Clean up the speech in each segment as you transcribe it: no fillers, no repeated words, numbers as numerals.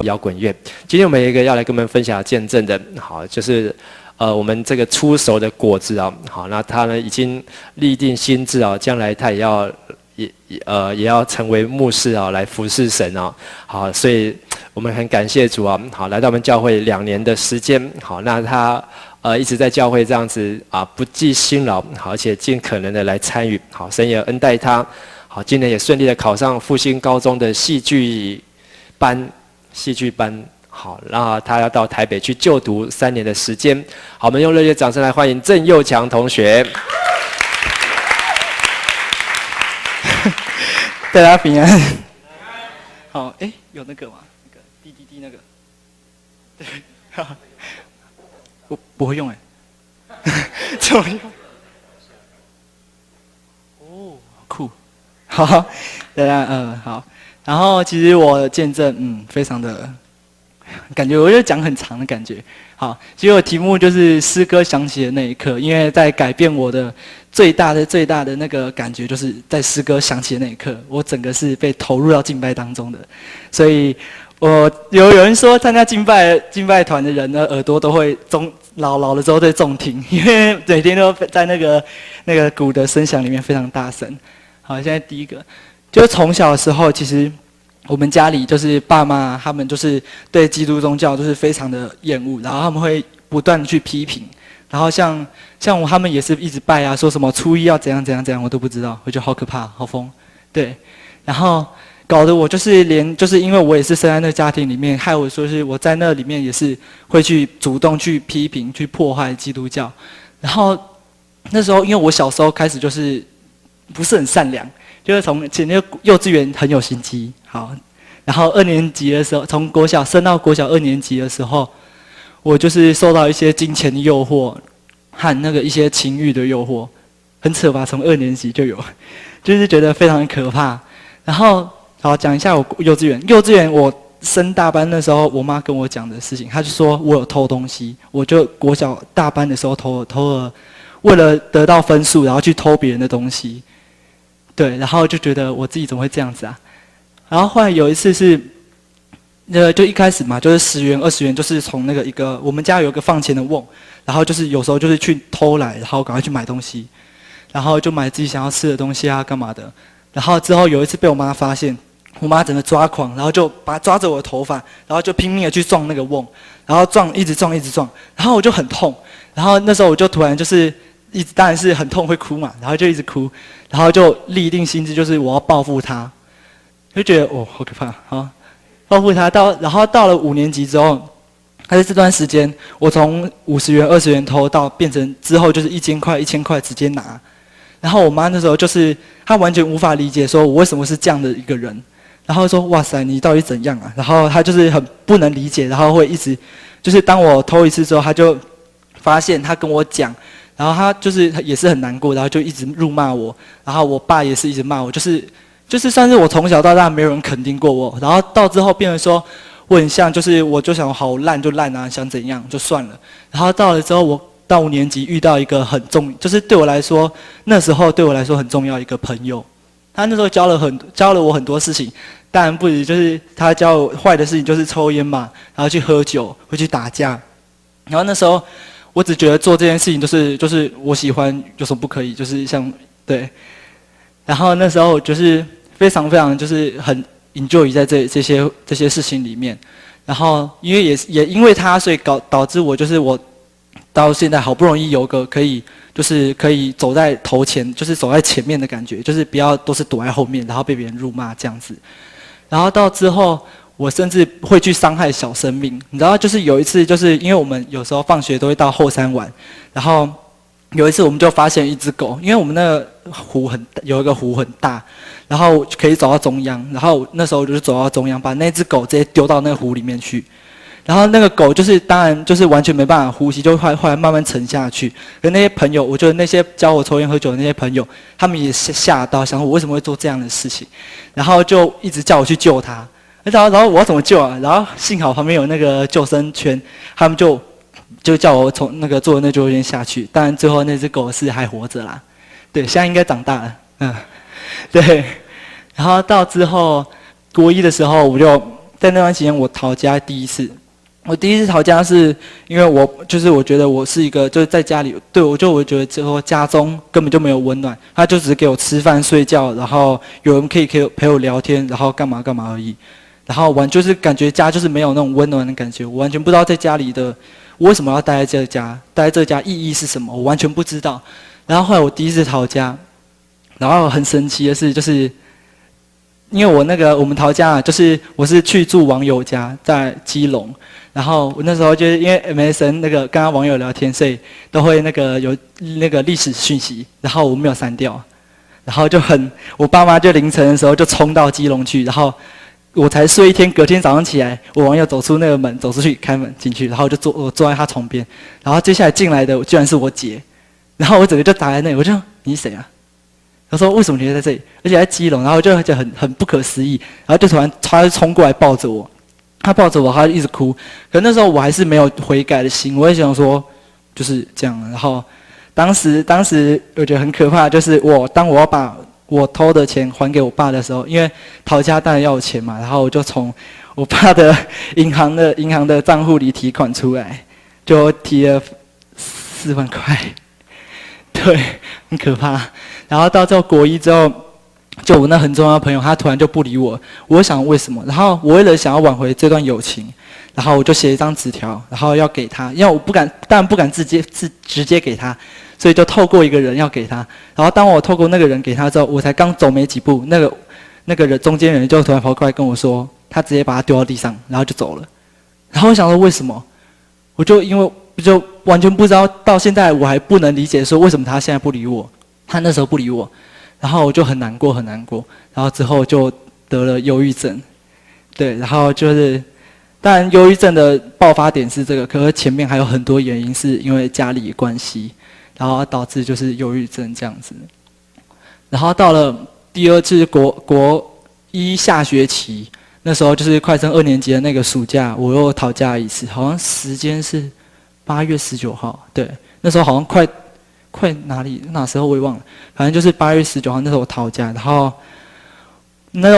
摇滚乐。今天我们有一个要来跟我们分享见证的，好，就是我们这个出熟的果子啊，好，那他呢已经立定心志啊，将来他也要成为牧师啊，来服侍神啊，好，所以我们很感谢主啊，好，来到我们教会2年的时间，好，那他一直在教会这样子啊，不计辛劳，好，而且尽可能的来参与，好，神也恩待他，好，今年也顺利的考上复兴高中的戏剧班。好，然后他要到台北去就读3年的时间。好，我们用热烈掌声来欢迎郑佑强同学。大家平安。好，有那个吗？那个滴滴滴那个。对，好，我不会用怎么用？哦，酷。好，大家好。然后其实我见证，非常的感觉，我就讲很长的感觉。好，其实我题目就是诗歌响起的那一刻，因为在改变我的最大的那个感觉，就是在诗歌响起的那一刻，我整个是被投入到敬拜当中的。所以我有人说，参加敬拜团的人呢，耳朵都会老了之后会重听，因为每天都在那个鼓的声响里面非常大声。好，现在第一个。就是从小的时候，其实我们家里就是爸妈他们就是对基督宗教就是非常的厌恶，然后他们会不断的去批评，然后像他们也是一直拜啊，说什么初一要怎样，我都不知道，我觉得好可怕，好疯，对，然后搞得我就是因为我也是生在那个家庭里面，害我说是我在那里面也是会去主动去批评、去破坏基督教，然后那时候因为我小时候开始就是不是很善良。就是从前那个幼稚园很有心机，好，然后2年级的时候，从国小升到国小2年级的时候，我就是受到一些金钱的诱惑和那个一些情欲的诱惑，很扯吧？从2年级就有，就是觉得非常可怕。然后好讲一下我幼稚园我升大班的时候，我妈跟我讲的事情，她就说我有偷东西，我就国小大班的时候偷了，为了得到分数，然后去偷别人的东西。对，然后就觉得我自己怎么会这样子啊？然后后来有一次是，就一开始嘛，就是10元、20元，就是从那个我们家有一个放钱的瓮，然后就是有时候就是去偷来，然后赶快去买东西，然后就买自己想要吃的东西啊，干嘛的。然后之后有一次被我妈发现，我妈整个抓狂，然后就抓着我的头发，然后就拼命的去撞那个瓮，然后一直撞，然后我就很痛，然后那时候我就突然就是。当然是很痛会哭嘛，然后就一直哭，然后就立定心志，就是我要报复他，就觉得好可怕啊！报复他然后到了5年级之后，在这段时间，我从50元、20元偷到变成之后就是1000块直接拿，然后我妈那时候就是她完全无法理解说我为什么是这样的一个人，然后说哇塞你到底怎样啊？然后她就是很不能理解，然后会一直就是当我偷一次之后，她就发现她跟我讲。然后他也是很难过，然后就一直辱骂我，然后我爸也是一直骂我，就是算是我从小到大没有人肯定过我，然后到之后变成说我很像，就是我就想好烂就烂啊，想怎样就算了。然后到了之后，我到5年级遇到一个就是对我来说那时候对我来说很重要一个朋友，他那时候教了我很多事情，当然不止就是他教我坏的事情就是抽烟嘛，然后去喝酒，会去打架，然后那时候。我只觉得做这件事情就是我喜欢，有什么不可以？就是对，然后那时候就是非常非常就是很 enjoy 在这些事情里面，然后因为也因为他，所以导致我就是我到现在好不容易有个可以走在头前，就是走在前面的感觉，就是不要都是躲在后面，然后被别人辱骂这样子，然后到之后。我甚至会去伤害小生命，你知道，就是有一次，就是因为我们有时候放学都会到后山玩，然后有一次我们就发现一只狗，因为我们那个有一个湖很大，然后可以走到中央，然后那时候就是走到中央，把那只狗直接丢到那个湖里面去，然后那个狗就是当然就是完全没办法呼吸，就后来慢慢沉下去。跟那些朋友，我觉得那些教我抽烟喝酒的那些朋友，他们也吓到，想说我为什么会做这样的事情，然后就一直叫我去救它。然后我要怎么救啊？然后幸好旁边有那个救生圈，他们就叫我从那个坐那救生圈下去。当然最后那只狗是还活着啦，对，现在应该长大了，对。然后到之后国1的时候，我就在那段期间我逃家第一次。我第一次逃家是因为我觉得我是一个就是在家里，我觉得之后家中根本就没有温暖，他就只是给我吃饭睡觉，然后有人可以陪我聊天，然后干嘛干嘛而已。然后就是感觉家就是没有那种温暖的感觉，我完全不知道在家里的我为什么要待在这个家，待在这个家意义是什么，我完全不知道。然后后来我第一次逃家，然后很神奇的是就是因为我们逃家就是我是去住网友家在基隆。然后我那时候就是因为 MSN 跟他网友聊天，所以都会有历史讯息，然后我没有删掉，然后我爸妈就凌晨的时候就冲到基隆去，然后我才睡一天，隔天早上起来，我网友走出那个门，走出去开门进去，然后我坐在他床边，然后接下来进来的居然是我姐，然后我整个就打在那里，我就你是谁啊？他说为什么你会在这里，而且在基隆，然后就很不可思议，然后就突然他就冲过来抱着我。他抱着我，他就一直哭。可那时候我还是没有悔改的心，我也想说就是这样。然后当时我觉得很可怕，就是当我要把我偷的钱还给我爸的时候，因为逃家当然要有钱嘛，然后我就从我爸的银行的账户里提款出来，就提了4万块，对，很可怕。然后到这国一之后。就我那很重要的朋友，他突然就不理我，我想为什么？然后我为了想要挽回这段友情，然后我就写一张纸条，然后要给他，因为当然不敢直接给他，所以就透过一个人要给他。然后当我透过那个人给他之后，我才刚走没几步，那个人中间人就突然跑过来跟我说，他直接把他丢到地上，然后就走了。然后我想说为什么？我就完全不知道，到现在我还不能理解说为什么他现在不理我，他那时候不理我。然后我就很难过，然后之后就得了忧郁症，对，然后当然忧郁症的爆发点是这个，可是前面还有很多原因是因为家里关系，然后导致就是忧郁症这样子。然后到了第二次国一下学期，那时候就是快升2年级的那个暑假，我又逃家一次，好像时间是8月19号，对，那时候好像快哪时候我也忘了，反正就是8月19号那时候我逃家，然后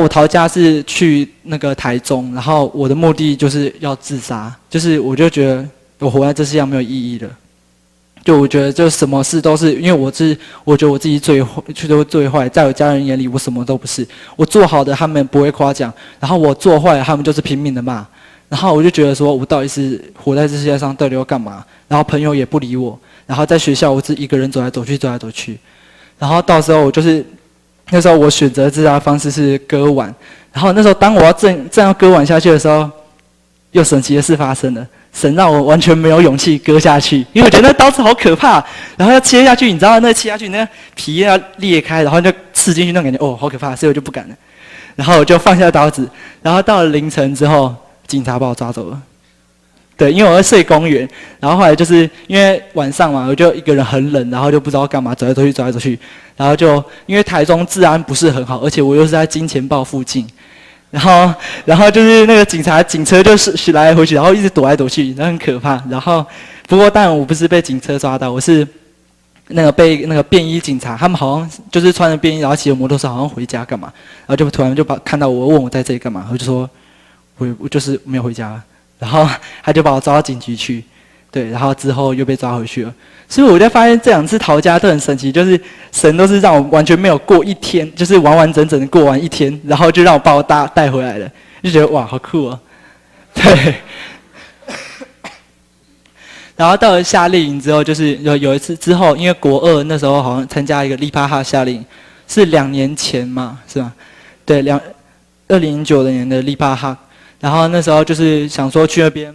我逃家是去台中，然后我的目的就是要自杀，就是我就觉得我活在这世界上没有意义了，就我觉得就什么事都是因为我觉得我自己最坏，在我家人眼里我什么都不是，我做好的他们不会夸奖，然后我做坏他们就是拼命的骂，然后我就觉得说我到底是活在这世界上到底要干嘛？然后朋友也不理我。然后在学校，我自己一个人走来走去，然后到时候那时候我选择自杀的方式是割腕，然后那时候当我要正要割腕下去的时候，又神奇的事发生了，神让我完全没有勇气割下去，因为我觉得那刀子好可怕，然后要切下去，你知道那切下去那皮要裂开，然后就刺进去那种感觉，好可怕，所以我就不敢了，然后我就放下刀子，然后到了凌晨之后，警察把我抓走了。对，因为我在睡公园，然后后来就是因为晚上嘛，我就一个人很冷，然后就不知道干嘛，走来走去，然后就因为台中治安不是很好，而且我又是在金钱豹附近，然后就是那个警车就是来来回去，然后一直躲来躲去，然后很可怕。然后不过当然我不是被警车抓到，我是被便衣警察，他们好像就是穿着便衣，然后骑着摩托车，好像回家干嘛，然后就突然就看到我，问我在这里干嘛，我就说我就是没有回家。然后他就把我抓到警局去，对，然后之后又被抓回去了。所以我就发现这2次逃家都很神奇，就是神都是让我完全没有过一天，就是完完整整的过完一天，然后就让我把我带回来了，就觉得哇，好酷哦，对。然后到了夏令营之后，就是有一次之后，因为国2那时候好像参加一个利帕哈夏令营，是2年前嘛，是吧？对，2009年的利帕哈。然后那时候就是想说去那边，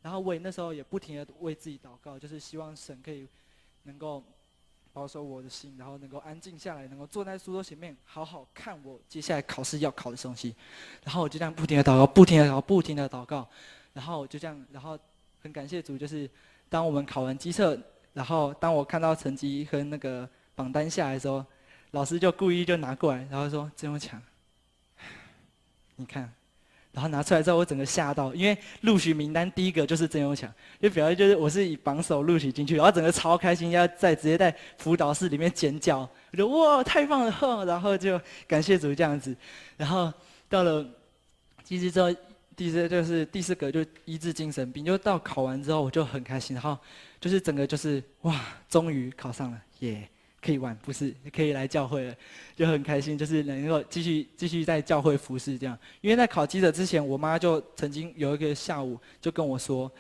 然后我也那时候也不停的为自己祷告，就是希望神可以能够保守我的心，然后能够安静下来，能够坐在书桌前面，好好看我接下来考试要考的东西。然后我就这样不停的祷告，不停的祷告，不停的祷告。然后我就这样，然后很感谢主，就是当我们考完基测，然后当我看到成绩和那个榜单下来的时候，老师就故意就拿过来，然后说曾永强，你看。然后拿出来之后，我整个吓到，因为录取名单第一个就是曾永强，就表示就是我是以榜首录取进去，然后整个超开心，要直接在辅导室里面尖叫，我就哇太棒了呵，然后就感谢主这样子，然后到了其实之后，第四个就医治精神病，就到考完之后我就很开心，然后就是整个就是哇终于考上了耶。可以玩，不是可以来教会了，就很开心，就是能够继续在教会服侍这样。因为在考基测之前，我妈就曾经有一个下午就跟我说：“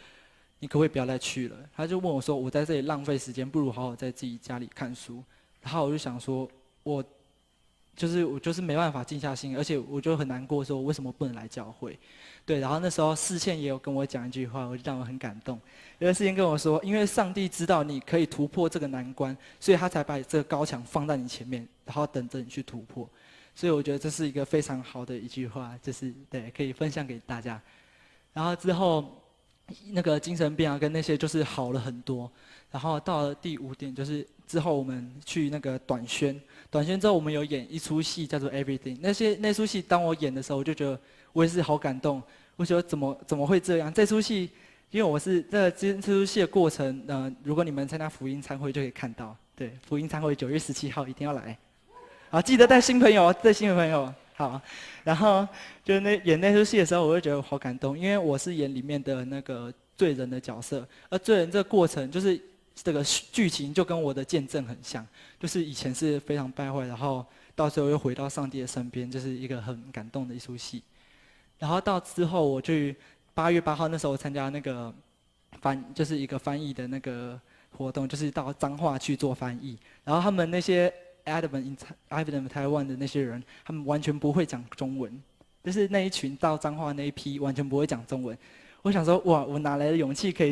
你可不可以不要再去了？”她就问我说：“我在这里浪费时间，不如好好在自己家里看书。”然后我就想说，我就是没办法静下心，而且我就很难过，说我为什么不能来教会？对，然后那时候世倩也有跟我讲一句话，我就让我很感动。因为世倩跟我说，因为上帝知道你可以突破这个难关，所以他才把这个高墙放在你前面，然后等着你去突破。所以我觉得这是一个非常好的一句话，就是对，可以分享给大家。然后之后那个精神病啊，跟那些就是好了很多。然后到了第5点，就是之后我们去那个短宣之后，我们有演一出戏叫做《Everything》。那出戏当我演的时候，我就觉得我也是好感动。我觉得怎么会这样？这出戏，因为我是这出戏的过程，如果你们参加福音餐会就可以看到。对，福音餐会9月17号一定要来。好，记得带新朋友，好。然后就演那出戏的时候，我就觉得好感动，因为我是演里面的那个罪人的角色，而罪人这个过程就是这个剧情就跟我的见证很像，就是以前是非常败坏，然后到最后又回到上帝的身边，就是一个很感动的一出戏。然后到之后我去8月8号那时候参加那个就是一个翻译的那个活动，就是到彰化去做翻译，然后他们那些Advent 台湾的那些人，他们完全不会讲中文，就是那一群到彰化那一批完全不会讲中文。我想说，哇，我哪来的勇气可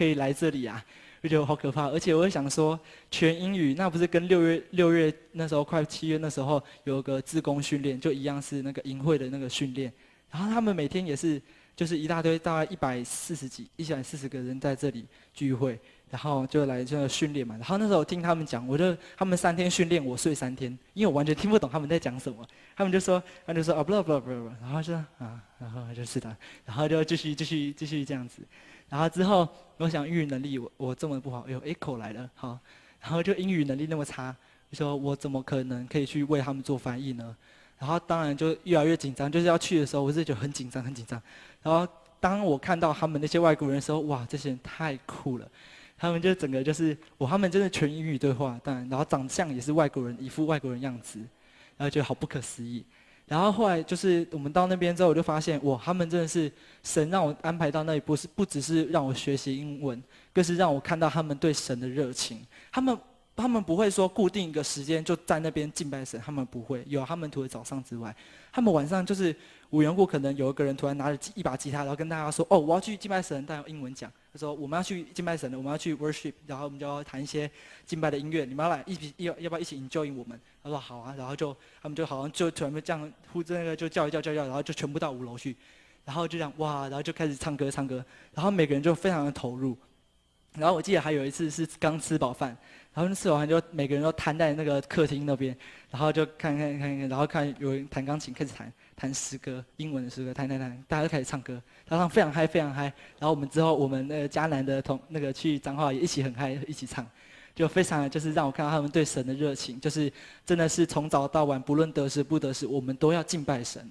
以来这里啊？我觉得好可怕。而且我想说，全英语那不是跟6月那时候快7月那时候有个志工训练，就一样是那个营会的那个训练。然后他们每天也是就是一大堆，大概140个人在这里聚会。然后就来这个训练嘛，然后那时候听他们讲，他们3天训练，我睡3天，因为我完全听不懂他们在讲什么。他们就说啊blah blah blah， 然后就啊，然后就是的，然后就继续这样子。然后之后我想英语能力我这么不好，echo 来了，好，然后就英语能力那么差，就说我怎么可能可以去为他们做翻译呢？然后当然就越来越紧张，就是要去的时候，我是觉得很紧张。然后当我看到他们那些外国人的时候，哇，这些人太酷了。他们就整个就是他们真的全英语对话，当然，然后长相也是外国人，一副外国人样子，然后觉得好不可思议。然后后来就是我们到那边之后，我就发现，哇，他们真的是神让我安排到那里，不只是让我学习英文，更是让我看到他们对神的热情。他们不会说固定一个时间就在那边敬拜神，他们不会。有他们除了早上之外，他们晚上就是无缘故可能有一个人突然拿着一把吉他，然后跟大家说：“哦，我要去敬拜神。”但用英文讲，他说：“我们要去敬拜神了，我们要去 worship， 然后我们就要弹一些敬拜的音乐，你们要来要不要一起 enjoy 我们？”他说：“好啊。”然后他们就好像就全部这样呼着那个就叫一叫，然后就全部到5楼去，然后就这样哇，然后就开始唱歌，然后每个人就非常的投入。然后我记得还有一次是刚吃饱饭。然后吃完就每个人都瘫在那个客厅那边，然后就看，然后看有人弹钢琴，开始弹诗歌，英文的诗歌，弹，大家就开始唱歌，唱非常嗨。然后我们之后我们那个嘉南的那个去彰化也一起很嗨，一起唱，就非常就是让我看到他们对神的热情，就是真的是从早到晚，不论得失不得失，我们都要敬拜神，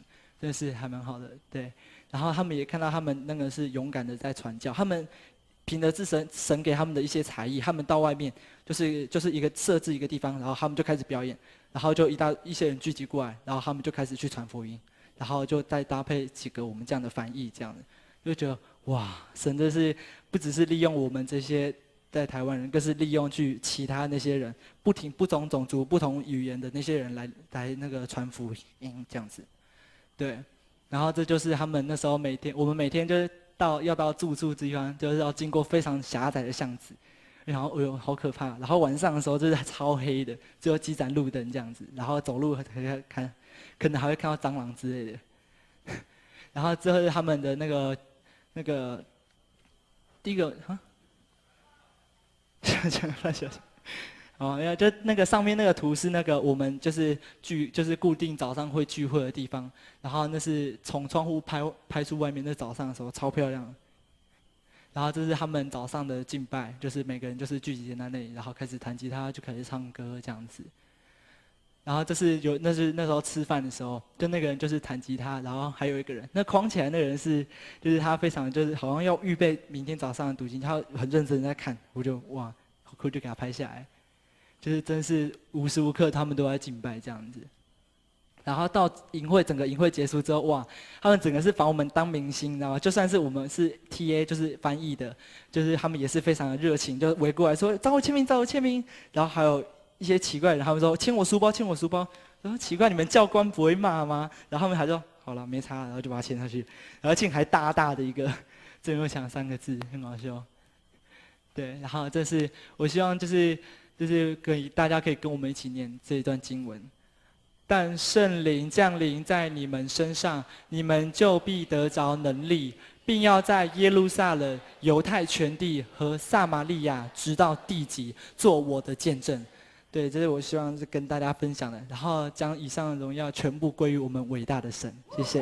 真的是还蛮好的，对。然后他们也看到他们那个是勇敢的在传教，他们凭着神给他们的一些才艺，他们到外面就是设置一个地方，然后他们就开始表演，然后就一些人聚集过来，然后他们就开始去传福音，然后就再搭配几个我们这样的翻译，这样的就觉得哇，神真是不只是利用我们这些在台湾人，更是利用去其他那些人不同种族、不同语言的那些人来那个传福音这样子，对。然后这就是他们那时候我们每天就是要到住宿地方，就是要经过非常狭窄的巷子，然后哎呦好可怕。然后晚上的时候就是超黑的，只有几盏路灯这样子，然后走路可能还会看到蟑螂之类的。然后之后是他们的那个第一个啊，乱想。哦，就那个上面那个图是那个我们就是固定早上会聚会的地方，然后那是从窗户拍出外面，那早上的时候超漂亮的。然后这是他们早上的敬拜，就是每个人就是聚集在那里，然后开始弹吉他，就开始唱歌这样子。然后那是那时候吃饭的时候，就那个人就是弹吉他，然后还有一个人，那框起来那个人就是他非常就是好像要预备明天早上的读经，他很认真在看，我就哇，好酷，就给他拍下来。就是真是无时无刻他们都在敬拜这样子，然后到整个营会结束之后，哇，他们整个是把我们当明星，你知道吗？就算是我们是 TA， 就是翻译的，就是他们也是非常的热情，就围过来说找我签名，找我签名。然后还有一些奇怪的人，他们说签我书包，签我书包。然后奇怪，你们教官不会骂吗？然后他们还说好了，没差，然后就把它签上去，而且还大大的一个“郑佑强”3个字，很好笑。对，然后这是我希望就是大家可以跟我们一起念这一段经文。但圣灵降临在你们身上，你们就必得着能力，并要在耶路撒冷、犹太全地和撒玛利亚直到地极，做我的见证。对，这是我希望是跟大家分享的。然后将以上的荣耀全部归于我们伟大的神。谢谢。